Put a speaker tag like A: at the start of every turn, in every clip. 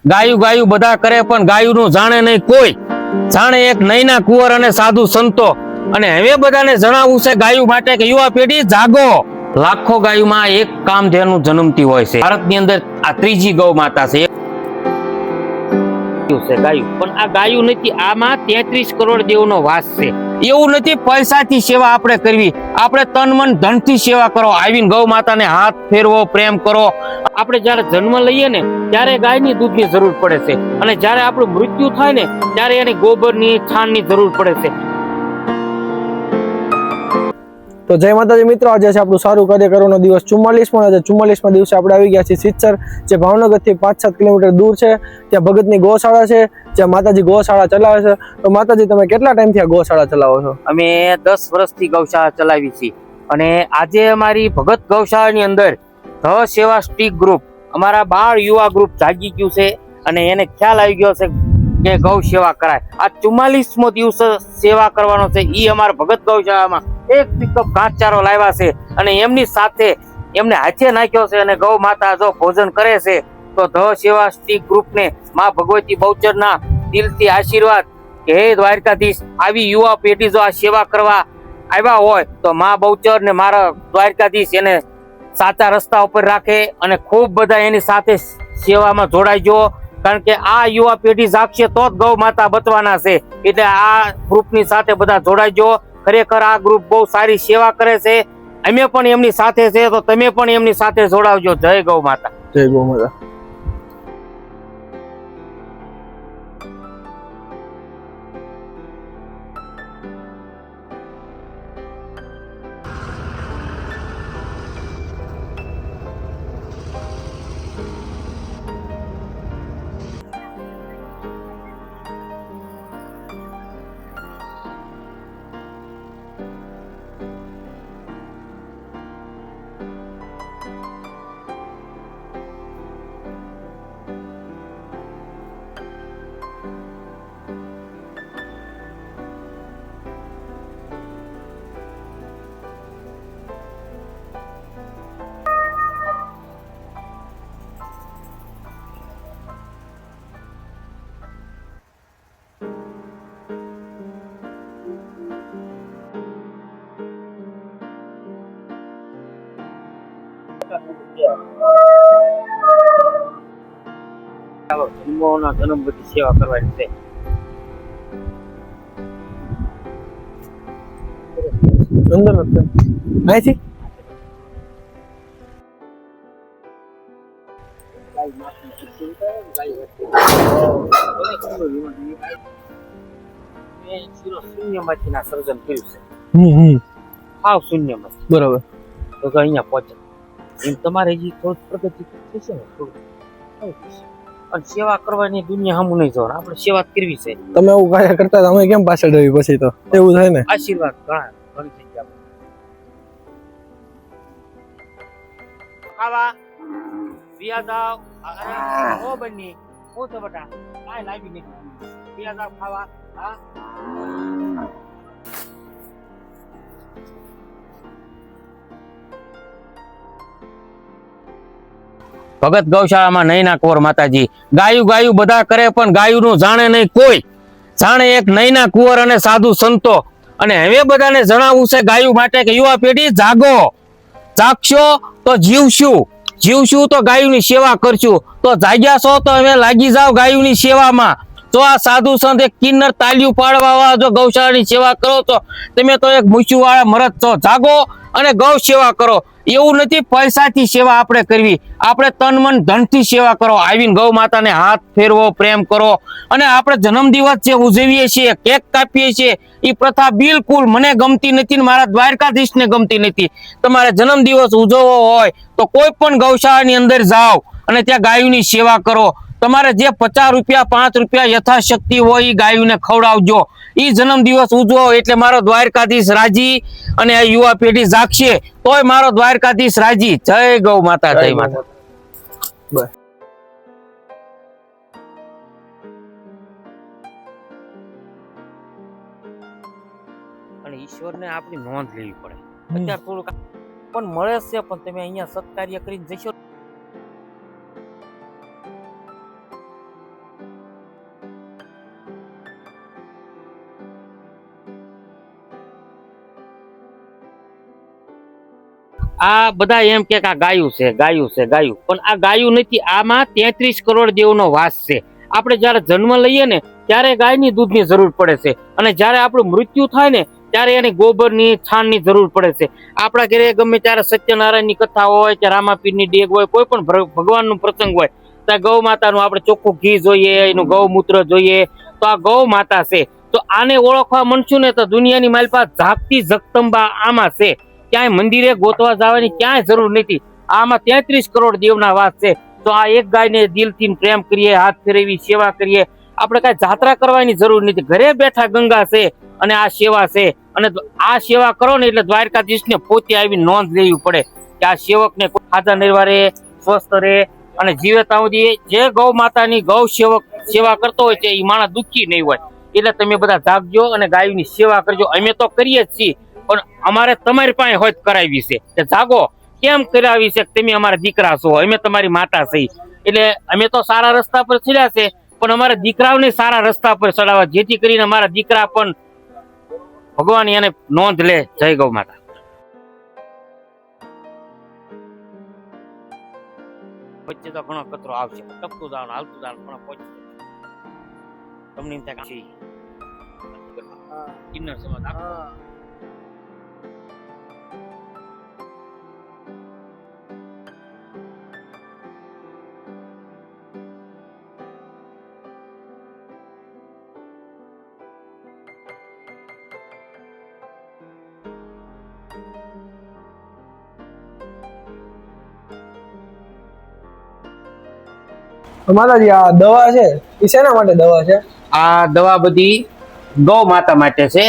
A: ગાયું ગાયું બધા કરે પણ ગાયુંનું જાણે નહીં કોઈ. જાણે એક નૈના કુંવર અને સાધુ સંતો. અને હવે બધાને જણાવવું છે ગાયું માટે કે યુવા પેઢી જાગો. લાખો ગાયુંમાં એક કામધેનુ જન્મતી હોય છે. ભારતની અંદર આ ત્રીજી ગૌ માતા છે ગાયું. પણ આ ગાયું નથી, આમાં 33 કરોડ દેવનો વાસ છે. એવું નથી પૈસાથી સેવા આપણે કરવી, આપણે તન મન ધનથી સેવા કરો. આવીને ગૌ માતાને હાથ ફેરવો, પ્રેમ કરો. આપણે જયારે જન્મ લઈએ ને ત્યારે ગાયની દૂધની જરૂર પડે છે, અને જયારે આપણું મૃત્યુ થાય ને ત્યારે એની ગોબરની છાણની જરૂર પડે છે.
B: તો જય માતાજી મિત્રો, આજે છે આપણું સારું કાર્ય કરવાનો દિવસ 44માં. આજે 44માં દિવસે આપણે આવી ગયા છીએ સિત્સર, જે ભાવનગરથી 5-7 કિલોમીટર દૂર છે. ત્યાં ભગતની ગૌશાળા છે, જ્યાં માતાજી ગૌશાળા ચલાવે છે. તો માતાજી, તમે કેટલા ટાઈમથી આ ગૌશાળા ચલાવો છો?
A: અમે 10 વર્ષથી ગૌશાળા ચલાવી છે, અને આજે અમારી ભગત ગૌશાળાની અંદર ધ સેવા સ્ટીક ગ્રુપ, અમારા બાળ યુવા ગ્રુપ જાગી ગયું છે, અને એને ખ્યાલ આવી ગયો છે કે ગૌ સેવા કરાય. આ 44મો દિવસ સેવા કરવાનો છે. ઈ અમારા ભગત ગૌશાળામાં એક પિકઅપ ઘાસચારો લાવ્યા છે, અને એમની સાથે એમને હાથે નાખ્યો છે, અને ગૌ માતા જો ભોજન કરે છે તો ધ સેવા સ્ટીક ગ્રુપને માં ભગવતી બહુચરના દિલથી આશીર્વાદ કે હે દ્વારકાધીશ, આવી યુવા પેઢી જો આ સેવા કરવા આવ્યા હોય તો માં બહુચર ને મારા દ્વારકાધીશ એને સાચા રસ્તા ઉપર રાખે, અને ખૂબ બધા એની સાથે સેવામાં જોડાઈજો. કારણ કે આ યુવા પેઢી જાગશે તો જ ગૌ માતા બચવાના છે. એટલે આ ગ્રુપની સાથે બધા જોડાઈજો. ખરેખર આ ગ્રુપ બહુ સારી સેવા કરે છે. અમે પણ એમની સાથે છે, તો તમે પણ એમની સાથે જોડાવજો. જય ગૌ માતા.
B: જય ગૌ માતા.
A: જન્મોના જન્મ બધી સેવા કરવાની છે.
B: અંદર નથી અહીંથી
A: શૂન્યમાંથી ના સર્જન કર્યું છે. હાવ શૂન્યમાંથી.
B: બરાબર.
A: તો કે અહીંયા પહોંચે એમ તમારે હજી થોડું પ્રગતિ થશે ને, થોડું અને સેવા કરવાની દુનિયા હમું નહીં જોવાનું, આપણે સેવા કરવી છે.
B: તમે એવું કાર્ય કરતા હતા, અમે કેમ પાછળ રહી પછી? તો એવું થાય ને.
A: આશીર્વાદ ઘણી થઈ ગયા. ખાવા વિયાદાવ ઓ બની ઓ તો બટા કાઈ લાવી નથી. વિયાદાવ ખાવા. હા ભગત ગૌશાળામાં નૈના કુંવર માતાજી. ગાયું ગાયું બધા કરે પણ ગાયુંનું જાણે નહીં કોઈ. જાણે એક નૈના કુંવર અને સાધુ સંતો. અને હવે બધાને જણાવવું છે ગાયું માટે કે યુવા પેઢી જાગો. જાગશો તો જીવશું, જીવશું તો ગાયુંની સેવા કરશું. તો જાગ્યા છો તો હવે લાગી જાવ ગાયુંની સેવામાં. તો આ સાધુ સંત એક કિન્નર તાલિયું પાડવા વાળા જો ગૌશાળાની સેવા કરો તો તમે તો એક મૂછું વાળા મરદ છો. જાગો અને ગૌ સેવા કરો. એવું નથી પૈસાથી સેવા આપણે કરવી, આપણે તન મન ધનથી સેવા કરો. આવીને ગૌ માતાને હાથ ફેરવો, પ્રેમ કરો. અને આપણે જન્મદિવસ જે ઉજવીએ છીએ, કેક કાપીએ છીએ, એ પ્રથા બિલકુલ મને ગમતી નથી, મારા દ્વારકાધીશને ગમતી નથી. તમારે જન્મદિવસ ઉજવવો હોય તો કોઈ પણ ગૌશાળાની અંદર જાઓ અને ત્યાં ગાયોની સેવા કરો. તમારે જે 50 રૂપિયા 5 રૂપિયા યથાશક્તિ હોય એ ગાયોને ખવડાવજો. એ જન્મદિવસ ઉજવો એટલે મારો દ્વારકાધીશ રાજી, અને આ યુવા પેઢી જાગશે તોય મારો દ્વારકાધીશ રાજી. જય ગૌ માતા. જય માતા.
B: બસ.
A: અને ઈશ્વરને આપણી નોંધ લેવી પડે. અત્યારે થોડુંક પણ મળે છે, પણ તમે અહીંયા સત્કાર્ય કરીને જશો આ બધા એમ કે આ ગાયું છે ગાયું છે ગાયું, પણ આ ગાયું નથી. આમાં 33 કરોડ દેવનો વાસ છે. આપણે જ્યારે જન્મ લઈએ ને ત્યારે ગાયની દૂધની જરૂર પડે છે, અને જ્યારે આપણું મૃત્યુ થાય ને ત્યારે એની ગોબરની છાણની જરૂર પડે છે. આપણા ઘરે ગમે ત્યારે સત્યનારાયણની કથા હોય કે રામાપીરની ડેગ હોય, કોઈ પણ ભગવાનનો પ્રસંગ હોય, ત્યાં ગૌ માતાનું આપણે ચોખ્ખું ઘી જોઈએ, એનું ગૌમૂત્ર જોઈએ. તો આ ગૌ માતા છે. તો આને ઓળખવા માંડશું ને તો દુનિયાની મારી પાસે જાગતી જગદંબા આમાં છે. ક્યાંય મંદિરે ગોતવા જવાની ક્યાંય જરૂર નથી. આમાં 33 કરોડ દેવના વાસ છે. તો આ એક ગાયને દિલથી પ્રેમ કરીએ, હાથ ફેરવી સેવા કરીએ. આપણે કાંઈ જાત્રા કરવાની જરૂર નથી. ઘરે બેઠા ગંગા છે અને આ સેવા છે. અને આ સેવા કરો ને એટલે દ્વારકાધીશને પોતે આવી નોંધ લેવી પડે કે આ સેવકને ખાધા નિર્વારે સ્વસ્થ રહે અને જીવતા સુધી જે ગૌ માતાની ગૌ સેવક સેવા કરતો હોય છે એ માણસ દુઃખી નહીં હોય. એટલે તમે બધા જાગજો અને ગાયોની સેવા કરજો. અમે તો કરીએ જ છીએ, પણ અમારે તમારી પાસે હોય કરાવી છે કે જાગો. કેમ કરાવી છે? તમે અમારા દીકરા છો, અમે તમારી માતા છીએ. એટલે અમે તો સારા રસ્તા પર ચડ્યા છે, પણ અમારા દીકરાઓને સારા રસ્તા પર ચડાવવા, જેથી કરીને અમારા દીકરા પણ ભગવાન એને નોંધ લે. જય ગૌ માતા. વચ્ચે તો ઘણો કચરો આવશે, ટપતું જવાનું હાલતું જવાનું પણ પહોંચી તમને એમ થાય કે કિન્નર સમાજ
B: માતાજી આ દવા છે એ શેના માટે દવા છે?
A: આ દવા બધી ગૌ માતા માટે છે.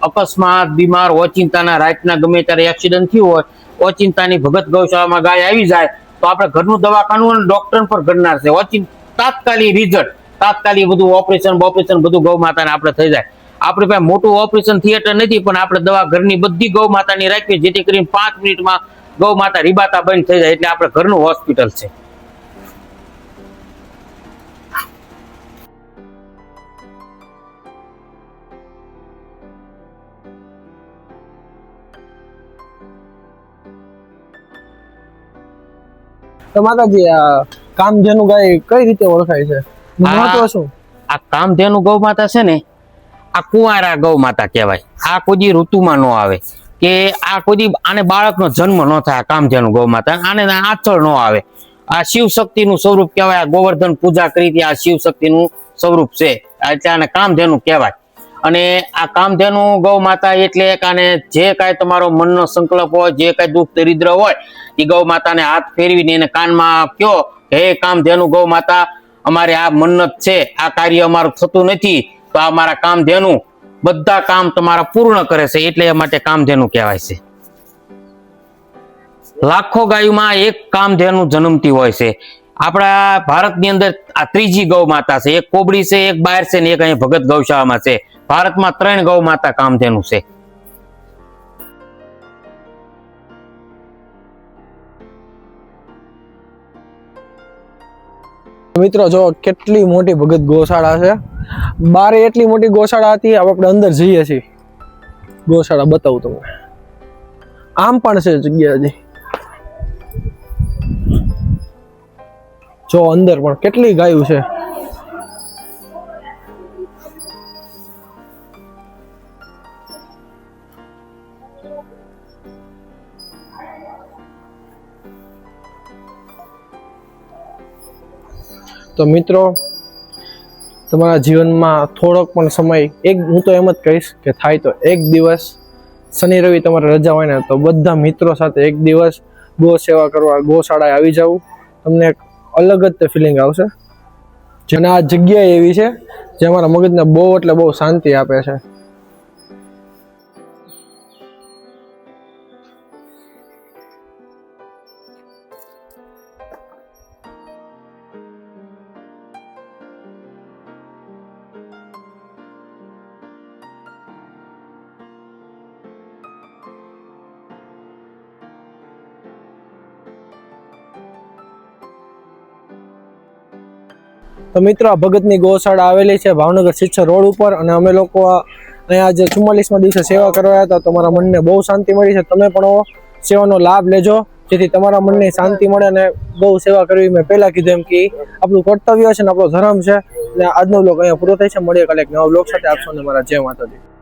A: અકસ્માત, બીમાર, ઓચિંતાના રાતના ગમે ત્યારે એક્સિડન્ટ થયું હોય, ઓચિંતાની ભગત ગૌશાળામાં ગાય આવી જાય તો આપણે ઘરનું દવાખાનું અને ડોક્ટર પર ગણનાર છે. તાત્કાલિક રિઝલ્ટ, તાત્કાલિક બધું ઓપરેશન બધું ગૌ માતાને આપણે થઈ જાય. આપણી પાસે મોટું ઓપરેશન થિયેટર નથી, પણ આપણે દવા ઘરની બધી ગૌ માતાની રાખીએ, જેથી કરીને 5 મિનિટમાં ગૌ માતા રીબાતા બંધ થઈ જાય. એટલે આપણે ઘરનું હોસ્પિટલ છે.
B: તો માતાજી આ કામધેનુ ગાય કઈ રીતે ઓળખાય છે? મહત્વ શું?
A: આ કામધેનુ ગૌ માતા છે ને, આ કુંવારા ગૌ માતા કહેવાય. આ કોઈ ઋતુમાં ન આવે કે આ કોઈ આને બાળકનો જન્મ ન થાય. કામધેનુ ગૌ માતા આને આંચળ ન આવે. આ શિવ શક્તિનું સ્વરૂપ કહેવાય. આ ગોવર્ધન પૂજા કરી હતી, આ શિવ શક્તિનું સ્વરૂપ છે, એટલે આને કામધેનુ કહેવાય. અને આ કામધેનુ ગૌ માતા એટલે આને જે કાંઈ તમારો મનનો સંકલ્પ હોય, જે કાંઈ દુઃખ દરિદ્ર હોય, એ ગૌ માતાને હાથ ફેરવીને એને કાનમાં કયો, હે કામધેનુ ગૌ માતા, અમારે આ મન્નત છે, આ કાર્ય અમારું થતું નથી, તો આ મારા કામધેનુ બધા કામ તમારા પૂર્ણ કરે છે. એટલે એ માટે કામધેનુ કહેવાય છે. લાખો ગાયોમાં એક કામધેનુ જન્મતી હોય છે. આપણા ભારતની અંદર આ ત્રીજી ગૌ માતા છે. એક કોબડી છે, એક બહાર છે ને એક અહીં ભગત ગૌશાળામાં છે. ભારતમાં 3 ગૌ માતા કામધેનુ છે.
B: મિત્રો જો કેટલી મોટી ભગત ગૌશાળા છે. બારે એટલી મોટી ગૌશાળા હતી. હવે આપણે અંદર જઈએ છીએ, ગૌશાળા બતાવું તમને. આમ પણ છે જગ્યા હજી. જો અંદર પણ કેટલી ગાયો છે. તો મિત્રો તમારા જીવનમાં થોડોક પણ સમય, હું તો એમ જ કહીશ કે થાય તો એક દિવસ શનિ રવિ તમારે રજા હોય ને તો બધા મિત્રો સાથે એક દિવસ ગૌ સેવા કરવા ગૌશાળાએ આવી જવું. તમને એક અલગ જ ફિલિંગ આવશે. જેને આ જગ્યા એવી છે જે અમારા મગજને બહુ એટલે બહુ શાંતિ આપે છે. તો મિત્રો આ ભગતની ગૌશાળા આવેલી છે ભાવનગર સિચ્છર રોડ ઉપર. અને અમે લોકો અહીંયા જે 44મા દિવસે સેવા કરવા હતા તો તમારા મનને બહુ શાંતિ મળી છે. તમે પણ સેવાનો લાભ લેજો, જેથી તમારા મનને શાંતિ મળે અને ગૌ સેવા કરવી મેં પહેલા કીધું એમ કે આપણું કર્તવ્ય છે ને આપણો ધર્મ છે. અને આજનો બ્લોગ અહીંયા પૂરો થાય છે. મળીએ કાલે એક નવા બ્લોગ સાથે. આપશો ને મારા જય માતાજી.